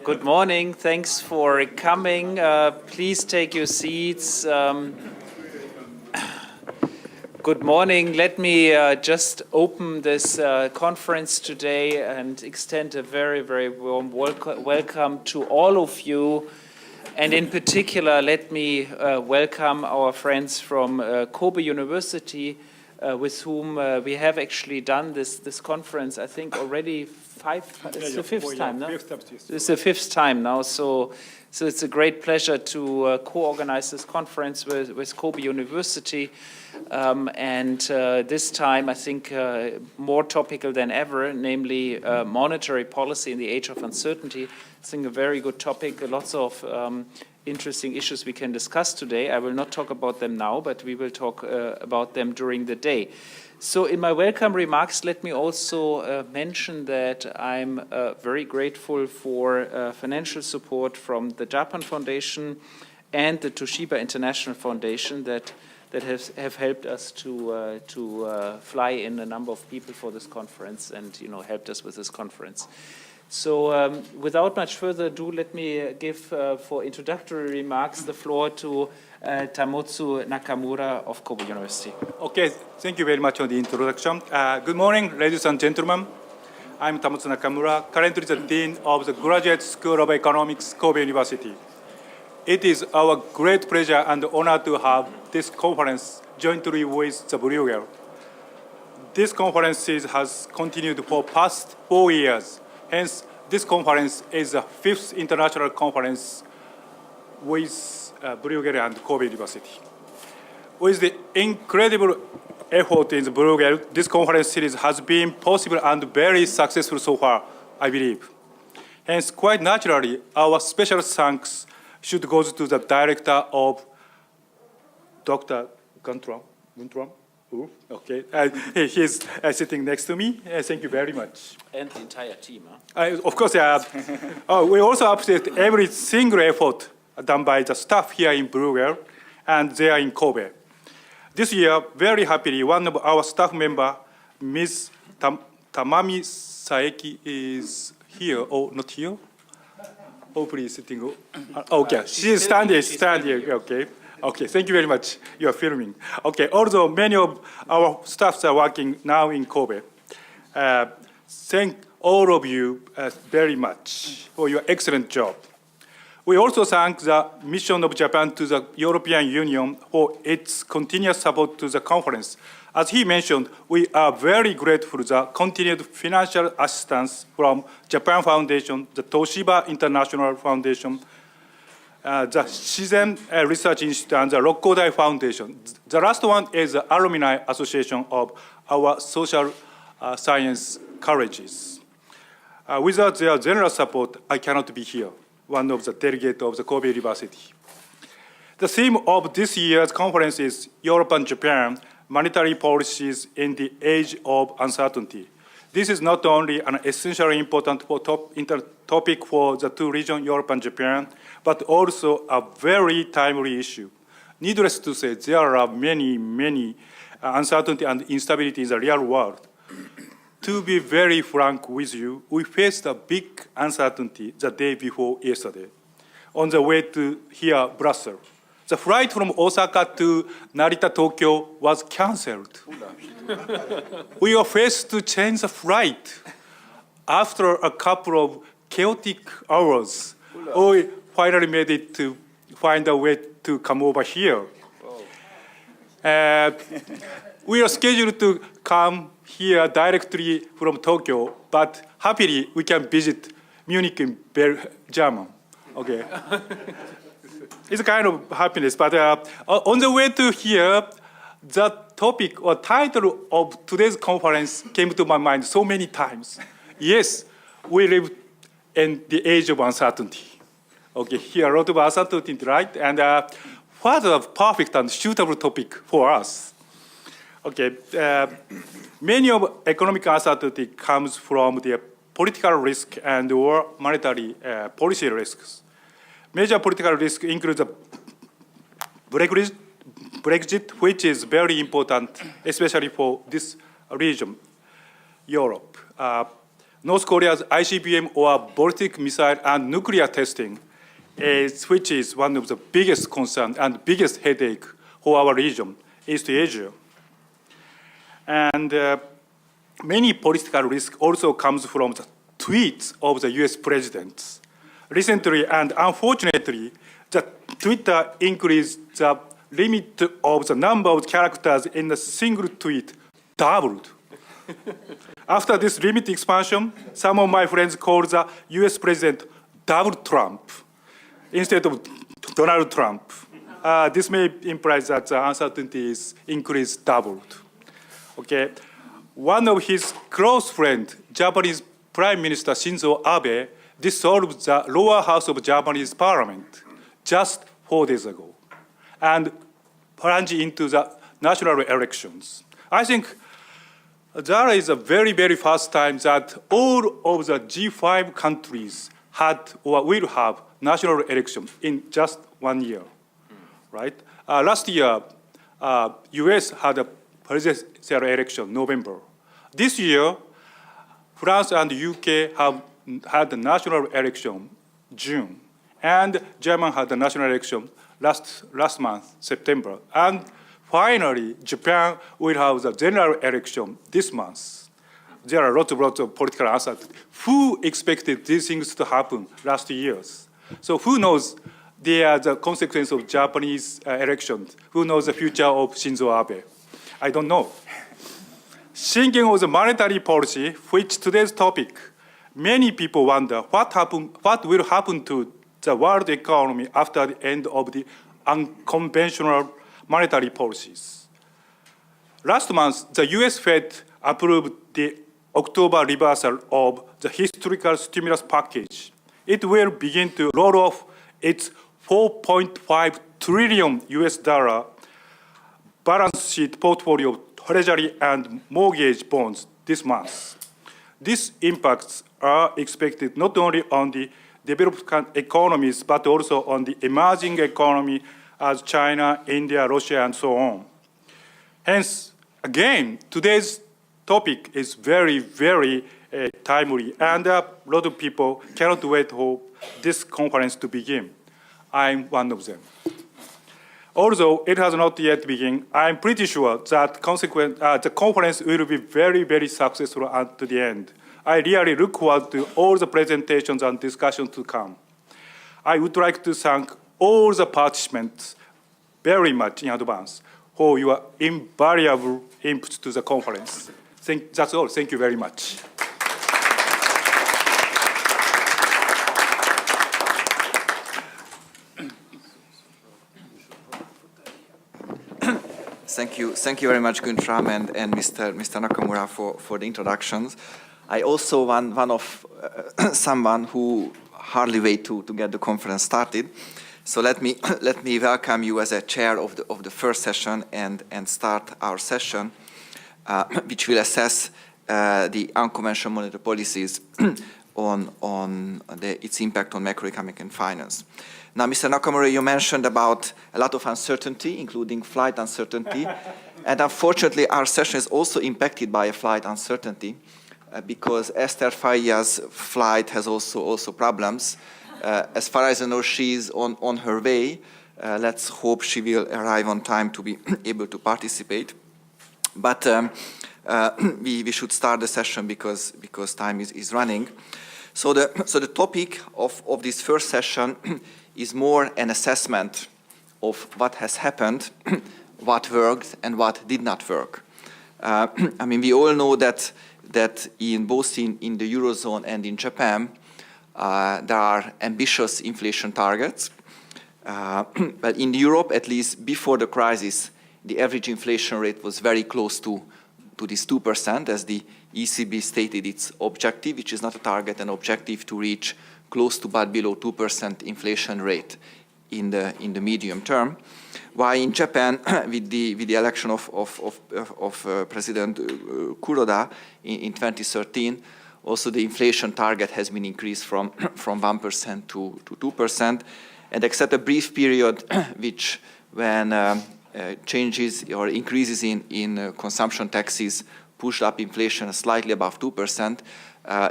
Good morning. Thanks for coming. Please take your seats. Good morning. Let me just open this conference today and extend a very, very warm welcome to all of you. And in particular, let me welcome our friends from Kobe University, with whom we have actually done this conference, I think, already it's the fifth time now? It's the fifth time now, so it's a great pleasure to co-organize this conference with Kobe University. And this time, I think, more topical than ever, namely monetary policy in the age of uncertainty. I think a very good topic, lots of interesting issues we can discuss today. I will not talk about them now, but we will talk about them during the day. So in my welcome remarks, let me also mention that I'm very grateful for financial support from the Japan Foundation and the Toshiba International Foundation that have helped us to fly in a number of people for this conference and helped us with this conference. So without much further ado, let me give for introductory remarks the floor to Tamotsu Nakamura of Kobe University. Okay, thank you very much for the introduction. Good morning, ladies and gentlemen. I'm Tamotsu Nakamura, currently the Dean of the Graduate School of Economics, Kobe University. It is our great pleasure and honor to have this conference jointly with the Bruegel. This conference has continued for past 4 years. Hence, this conference is the 5th international conference with Bruegel and Kobe University. With the incredible effort in the Bruegel, this conference series has been possible and very successful so far, I believe. Hence, quite naturally, our special thanks should go to the director of Dr. Guntram. Okay, he's sitting next to me. Thank you very much. And the entire team, huh? Of course, we also appreciate every single effort done by the staff here in Bruegel and there in Kobe. This year, very happily, one of our staff members, Ms. Tamami Saeki, is here, or not here? Hopefully sitting. Okay, she's standing, okay. Okay, thank you very much. You are filming. Okay, although many of our staffs are working now in Kobe, thank all of you very much for your excellent job. We also thank the mission of Japan to the European Union for its continuous support to the conference. As he mentioned, we are very grateful for the continued financial assistance from Japan Foundation, the Toshiba International Foundation, the Shizen Research Institute, and the Rokkodai Foundation. The last one is the Alumni Association of our social science colleges. Without their generous support, I cannot be here, one of the delegates of the Kobe University. The theme of this year's conference is Europe and Japan, monetary policies in the age of uncertainty. This is not only an essentially important topic for the two regions, Europe and Japan, but also a very timely issue. Needless to say, there are many uncertainty and instability in the real world. To be very frank with you, we faced a big uncertainty the day before yesterday on the way to here, Brussels. The flight from Osaka to Narita, Tokyo was canceled. We were forced to change the flight. After a couple of chaotic hours, we finally made it to find a way to come over here. We are scheduled to come here directly from Tokyo, but happily we can visit Munich in German. Okay. It's a kind of happiness, but on the way to here, the topic or title of today's conference came to my mind so many times. Yes, we live in the age of uncertainty. Okay, here a lot of uncertainty, right? And what a perfect and suitable topic for us. Okay, many of economic uncertainty comes from the political risk and or monetary policy risks. Major political risks include the Brexit, which is very important, especially for this region, Europe. North Korea's ICBM or ballistic missile and nuclear testing, which is one of the biggest concerns and biggest headache for our region, East Asia. And many political risk also comes from the tweets of the US presidents. Recently and unfortunately, the Twitter increased the limit of the number of characters in a single tweet doubled. After this limit expansion, some of my friends called the US president double Trump instead of Donald Trump. This may imply that the uncertainty is increased doubled. Okay. One of his close friends, Japanese Prime Minister Shinzo Abe, dissolved the lower house of Japanese parliament just 4 days ago and plunged into the national elections. I think there is a very, very first time that all of the G5 countries had or will have national elections in just 1 year, right? Last year, US had a presidential election, November. This year, France and UK have had the national election, June. And Germany had the national election last month, September. And finally, Japan will have the general election this month. There are lots of political uncertainty. Who expected these things to happen last years? So who knows the consequence of Japanese elections? Who knows the future of Shinzo Abe? I don't know. Thinking of the monetary policy, which today's topic, many people wonder what will happen to the world economy after the end of the unconventional monetary policies. Last month, the US Fed approved the October reversal of the historical stimulus package. It will begin to roll off its $4.5 trillion US dollar balance sheet portfolio of Treasury and mortgage bonds this month. These impacts are expected not only on the developed economies, but also on the emerging economy as China, India, Russia, and so on. Hence, again, today's topic is very, very timely, and a lot of people cannot wait for this conference to begin. I'm one of them. Although it has not yet begun, I'm pretty sure that the conference will be very, very successful until the end. I really look forward to all the presentations and discussions to come. I would like to thank all the participants very much in advance for your invaluable input to the conference. That's all. Thank you very much. Thank you very much, Guntram and Mr. Nakamura for the introductions. I also one of someone who hardly wait to get the conference started. So let me welcome you as a chair of the first session and start our session, which will assess the unconventional monetary policies on its impact on macroeconomic and finance. Now, Mr. Nakamura, you mentioned about a lot of uncertainty, including flight uncertainty. And unfortunately, our session is also impacted by a flight uncertainty because Esther Fayya's flight has also problems. As far as I know, she's on her way. Let's hope she will arrive on time to be able to participate. But we should start the session because time is running. So the topic of this first session is more an assessment of what has happened, what worked, and what did not work. I mean, we all know that in both in the Eurozone and in Japan, there are ambitious inflation targets. But in Europe, at least before the crisis, the average inflation rate was very close to this 2%, as the ECB stated its objective, which is not a target, an objective to reach close to but below 2% inflation rate in the medium term. While in Japan, with the election of President Kuroda in 2013, also the inflation target has been increased from 1% to 2%, and except a brief period when changes or increases in consumption taxes pushed up inflation slightly above 2%,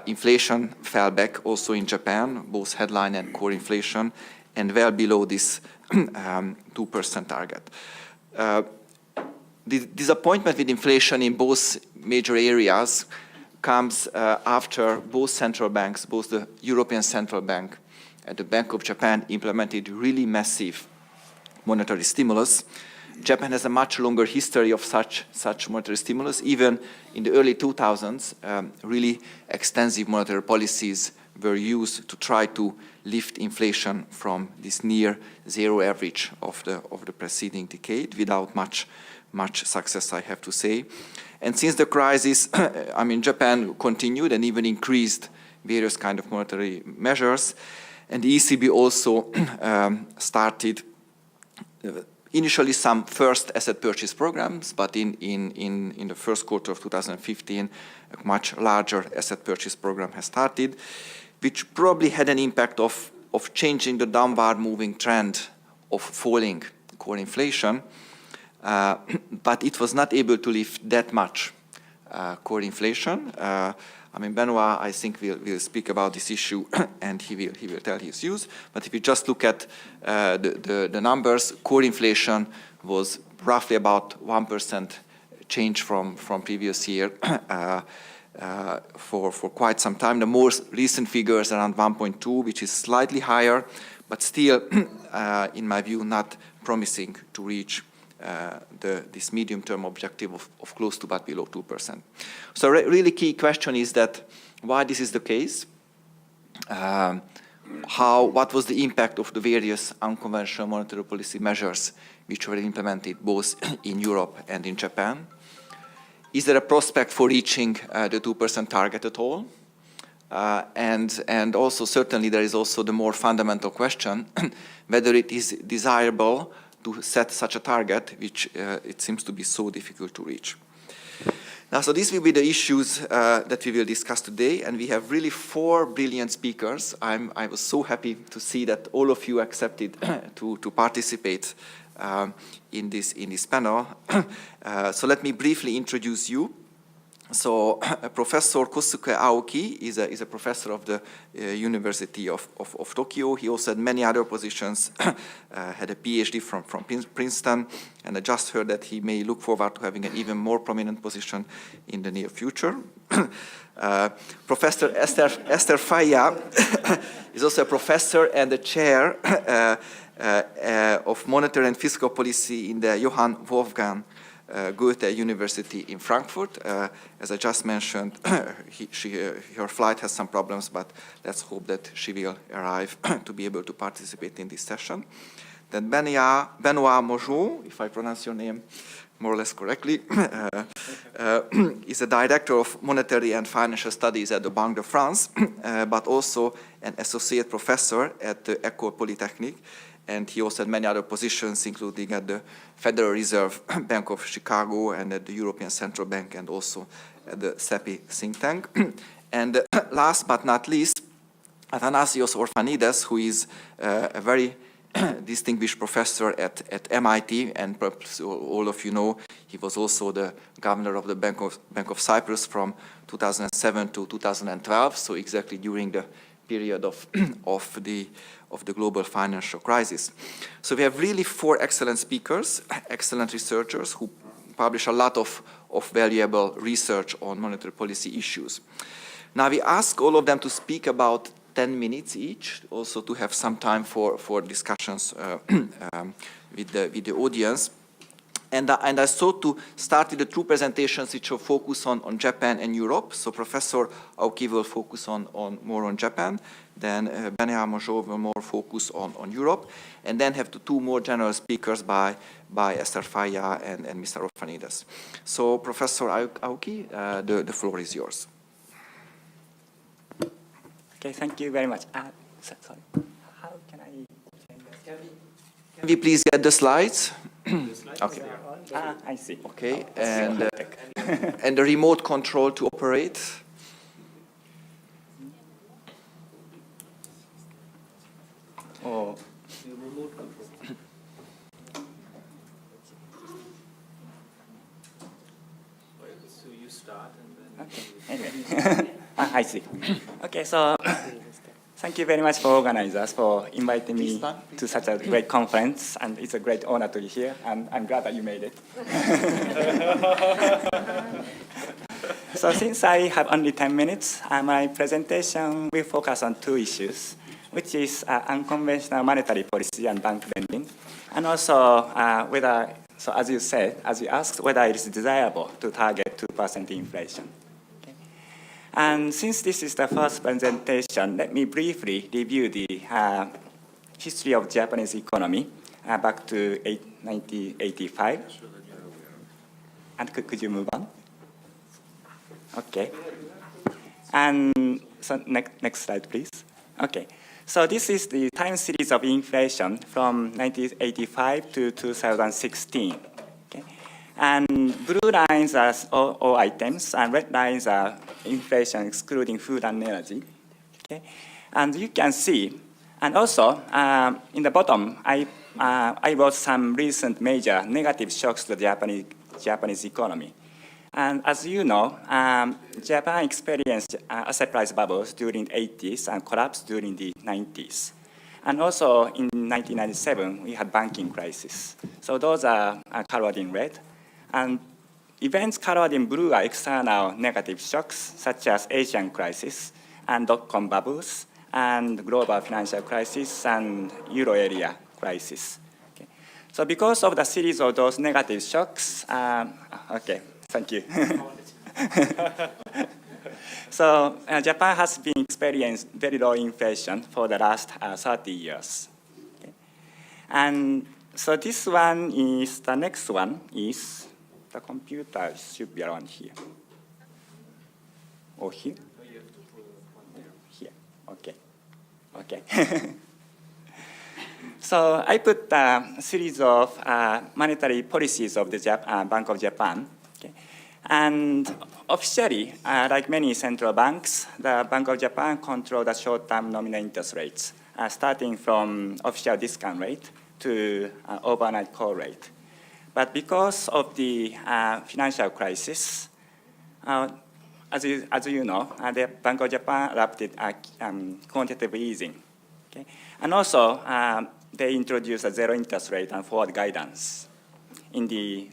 Inflation fell back also in Japan, both headline and core inflation, and well below this 2% target. The disappointment with inflation in both major areas comes after both central banks, both the European Central Bank and the Bank of Japan, implemented really massive monetary stimulus. Japan has a much longer history of such monetary stimulus. Even in the early 2000s, really extensive monetary policies were used to try to lift inflation from this near zero average of the preceding decade without much success, I have to say. And since the crisis, Japan continued and even increased various kind of monetary measures. And the ECB also started initially some first asset purchase programs, but in the first quarter of 2015, a much larger asset purchase program has started, which probably had an impact of changing the downward moving trend of falling core inflation, but it was not able to lift that much core inflation. Benoit, I think, will speak about this issue and he will tell his views. But if you just look at the numbers, core inflation was roughly about 1% change from previous year for quite some time. The most recent figures around 1.2, which is slightly higher, but still, in my view, not promising to reach this medium-term objective of close to but below 2%. So really key question is that why this is the case, what was the impact of the various unconventional monetary policy measures which were implemented both in Europe and in Japan? Is there a prospect for reaching the 2% target at all? And also certainly there is also the more fundamental question whether it is desirable to set such a target, which it seems to be so difficult to reach. Now, so these will be the issues that we will discuss today, and we have really 4 brilliant speakers. I was so happy to see that all of you accepted to participate in this panel. So let me briefly introduce you. So Professor Kosuke Aoki is a professor of the University of Tokyo. He also had many other positions, had a PhD from Princeton, and I just heard that he may look forward to having an even more prominent position in the near future. Professor Esther Faya is also a professor and the chair of monetary and fiscal policy in the Johann Wolfgang Goethe University in Frankfurt. As I just mentioned, her flight has some problems, but let's hope that she will arrive to be able to participate in this session. Then Benoit Mojo, if I pronounce your name more or less correctly, is a director of monetary and financial studies at the Banque de France, but also an associate professor at the École Polytechnique. And he also had many other positions, including at the Federal Reserve Bank of Chicago and at the European Central Bank and also at the CEPI think tank. And last but not least, Athanasios Orphanides, who is a very distinguished professor at MIT, and perhaps all of you know, he was also the governor of the Bank of Cyprus from 2007 to 2012, so exactly during the period of the global financial crisis. So we have really 4 excellent speakers, excellent researchers who publish a lot of valuable research on monetary policy issues. Now we ask all of them to speak about 10 minutes each, also to have some time for discussions with the audience. And I thought to start with the 2 presentations which will focus on Japan and Europe. So Professor Aoki will focus more on Japan, then Benoit Mojo will more focus on Europe, and then have the 2 more general speakers by Esther Faya and Mr. Orphanides. So Professor Aoki, the floor is yours. Okay, thank you very much. Sorry, how can I change this? Can we please get the slides? Okay. I see. Okay, and the remote control to operate. Oh. So you start and then... Okay. Anyway. I see. Okay, so thank you very much for organizers for inviting me to such a great conference, and it's a great honor to be here, and I'm glad that you made it. So since I have only 10 minutes, my presentation will focus on two issues, which is unconventional monetary policy and bank lending, and also whether, so as you said, as you asked, whether it is desirable to target 2% inflation. Okay. And since this is the first presentation, let me briefly review the history of Japanese economy back to 1985. And could you move on? Okay. And so next slide, please. Okay. So this is the time series of inflation from 1985 to 2016. Okay. And blue lines are all items, and red lines are inflation excluding food and energy. Okay. And you can see, and also in the bottom, I wrote some recent major negative shocks to the Japanese economy. And as you know, Japan experienced asset price bubbles during the 80s and collapsed during the 90s. And also in 1997, we had banking crisis. So those are colored in red. And events colored in blue are external negative shocks, such as Asian crisis and dot-com bubbles, and global financial crisis and euro area crisis. Okay. So because of the series of those negative shocks, okay. Thank you. So Japan has been experiencing very low inflation for the last 30 years. Okay. And so this one is, the next one is, the computer should be around here. Or here? Here, okay. Okay. So I put a series of monetary policies of the Bank of Japan. Okay. And officially, like many central banks, the Bank of Japan controls the short-term nominal interest rates, starting from official discount rate to overnight call rate. But because of the financial crisis, as you know, the Bank of Japan adopted quantitative easing. Okay? And also, they introduced a zero interest rate and forward guidance in the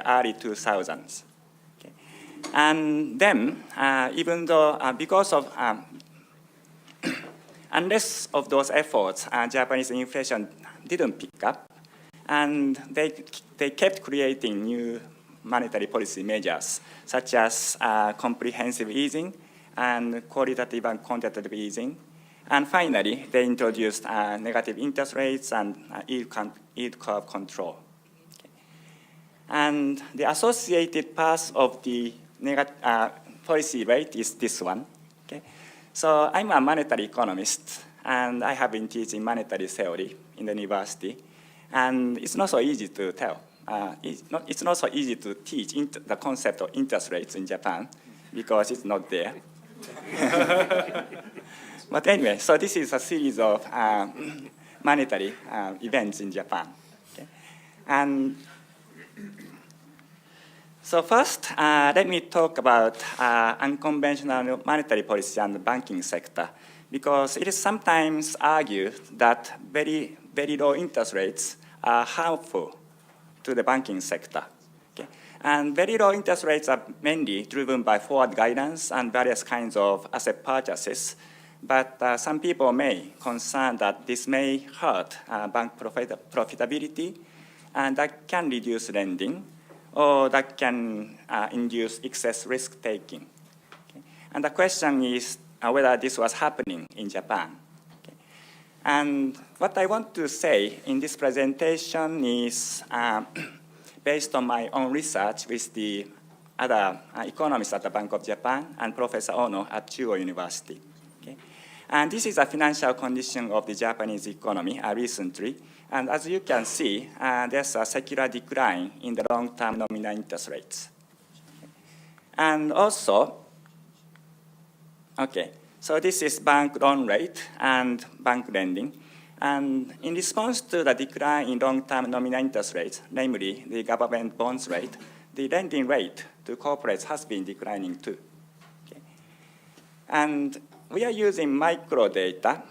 early 2000s. Okay. And then, even though, because of, unless of those efforts, Japanese inflation didn't pick up, and they kept creating new monetary policy measures, such as comprehensive easing and qualitative and quantitative easing. And finally, they introduced negative interest rates and yield curve control. Okay. And the associated path of the policy rate is this one. Okay. So I'm a monetary economist, and I have been teaching monetary theory in the university. And it's not so easy to tell. It's not so easy to teach the concept of interest rates in Japan because it's not there. But anyway, so this is a series of monetary events in Japan. Okay. And so first, let me talk about unconventional monetary policy and the banking sector, because it is sometimes argued that very, very low interest rates are harmful to the banking sector. Okay. And very low interest rates are mainly driven by forward guidance and various kinds of asset purchases. But some people may concern that this may hurt bank profitability, and that can reduce lending, or that can induce excess risk-taking. Okay. And the question is whether this was happening in Japan. Okay. And what I want to say in this presentation is based on my own research with the other economists at the Bank of Japan and Professor Ono at Chuo University. Okay. And this is a financial condition of the Japanese economy recently. And as you can see, there's a secular decline in the long-term nominal interest rates. And also, okay, so this is bank loan rate and bank lending. And in response to the decline in long-term nominal interest rates, namely the government bonds rate, the lending rate to corporates has been declining too. Okay. And we are using microdata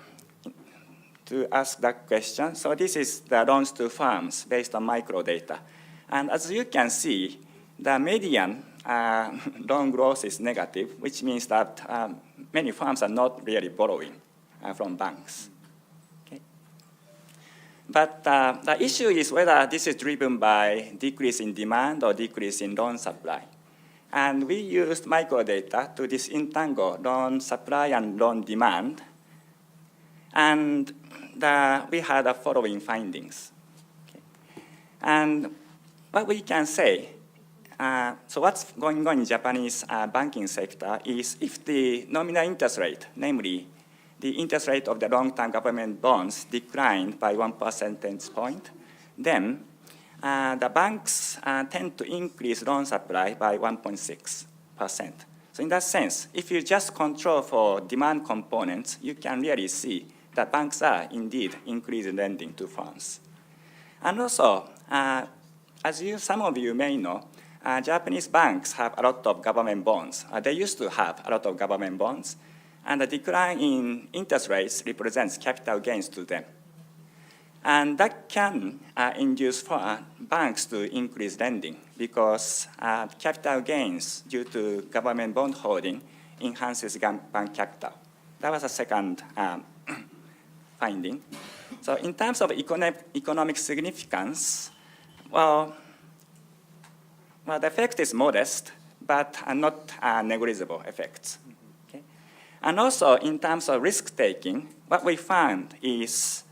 to ask that question. So this is the loans to firms based on microdata. And as you can see, the median loan growth is negative, which means that many firms are not really borrowing from banks. Okay. But the issue is whether this is driven by decrease in demand or decrease in loan supply. And we used microdata to disentangle loan supply and loan demand. And we had the following findings. Okay. And what we can say, so what's going on in Japanese banking sector is if the nominal interest rate, namely the interest rate of the long-term government bonds declined by 1 percentage point, then the banks tend to increase loan supply by 1.6%. So in that sense, if you just control for demand components, you can really see that banks are indeed increasing lending to firms. And also, as some of you may know, Japanese banks have a lot of government bonds. They used to have a lot of government bonds, and the decline in interest rates represents capital gains to them. And that can induce banks to increase lending because capital gains due to government bond holding enhances bank capital. That was a second finding. So in terms of economic significance, well, the effect is modest, but not negligible effects. Okay? And also, in terms of risk-taking, what we found is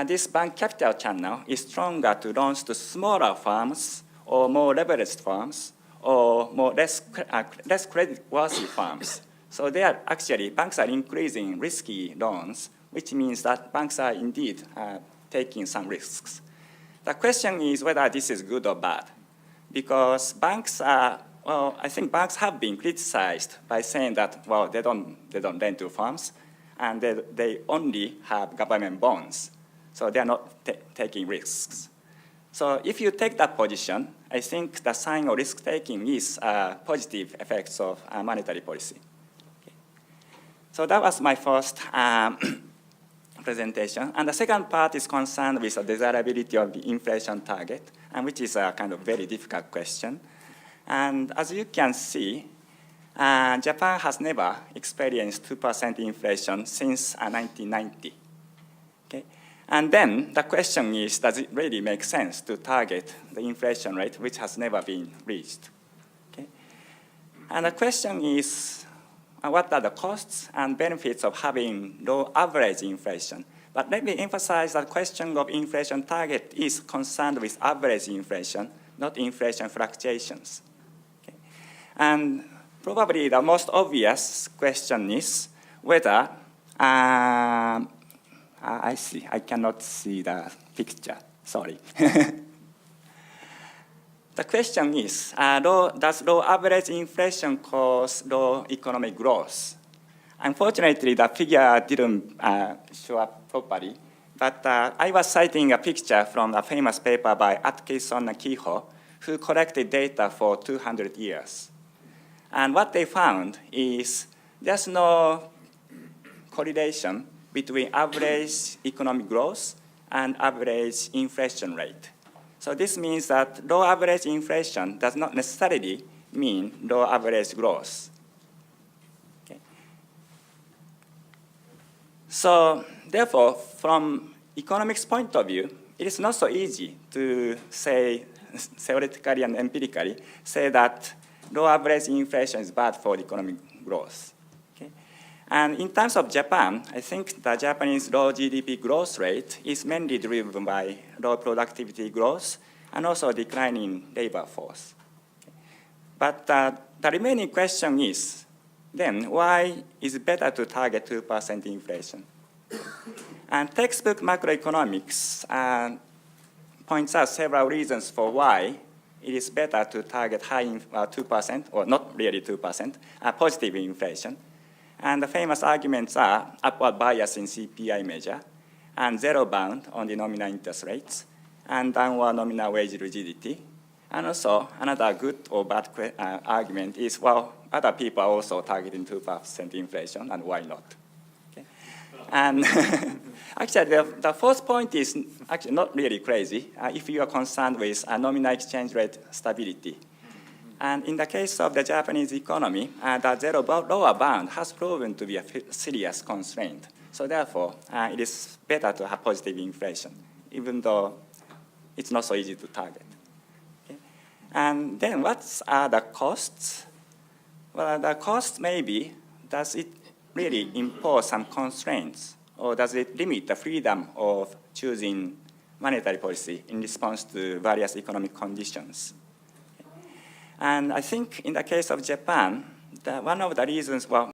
this bank capital channel is stronger to loans to smaller firms or more leveraged firms or less credit-worthy firms. So banks are increasing risky loans, which means that banks are indeed taking some risks. The question is whether this is good or bad. Because banks I think banks have been criticized by saying that, well, they don't lend to firms, and they only have government bonds. So they are not taking risks. So if you take that position, I think the sign of risk-taking is positive effects of monetary policy. Okay. So that was my first presentation. And the second part is concerned with the desirability of the inflation target, and which is a kind of very difficult question. And as you can see, Japan has never experienced 2% inflation since 1990. Okay? And then the question is, does it really make sense to target the inflation rate, which has never been reached? Okay? And the question is, what are the costs and benefits of having low average inflation? But let me emphasize that the question of inflation target is concerned with average inflation, not inflation fluctuations. Okay? And probably the most obvious question is whether, I cannot see the picture, sorry. The question is, does low average inflation cause low economic growth? Unfortunately, the figure didn't show up properly, but I was citing a picture from a famous paper by Atkinson and Kehoe, who collected data for 200 years. And what they found is there's no correlation between average economic growth and average inflation rate. So this means that low average inflation does not necessarily mean low average growth. Okay. So therefore, from economics point of view, it is not so easy to say, theoretically and empirically, say that low average inflation is bad for economic growth. Okay. And in terms of Japan, I think the Japanese low GDP growth rate is mainly driven by low productivity growth and also declining labor force. Okay. But the remaining question is, then why is it better to target 2% inflation? And textbook macroeconomics points out several reasons for why it is better to target high 2%, or not really 2%, positive inflation. And the famous arguments are upward bias in CPI measure, and zero bound on the nominal interest rates, and downward nominal wage rigidity. And also, another good or bad argument is, well, other people are also targeting 2% inflation, and why not? Okay. And actually, the fourth point is actually not really crazy if you are concerned with nominal exchange rate stability. And in the case of the Japanese economy, the zero lower bound has proven to be a serious constraint. So therefore, it is better to have positive inflation, even though it's not so easy to target. Okay. And then what are the costs? Well, the cost may be, does it really impose some constraints, or does it limit the freedom of choosing monetary policy in response to various economic conditions? And I think in the case of Japan, one of the reasons, well,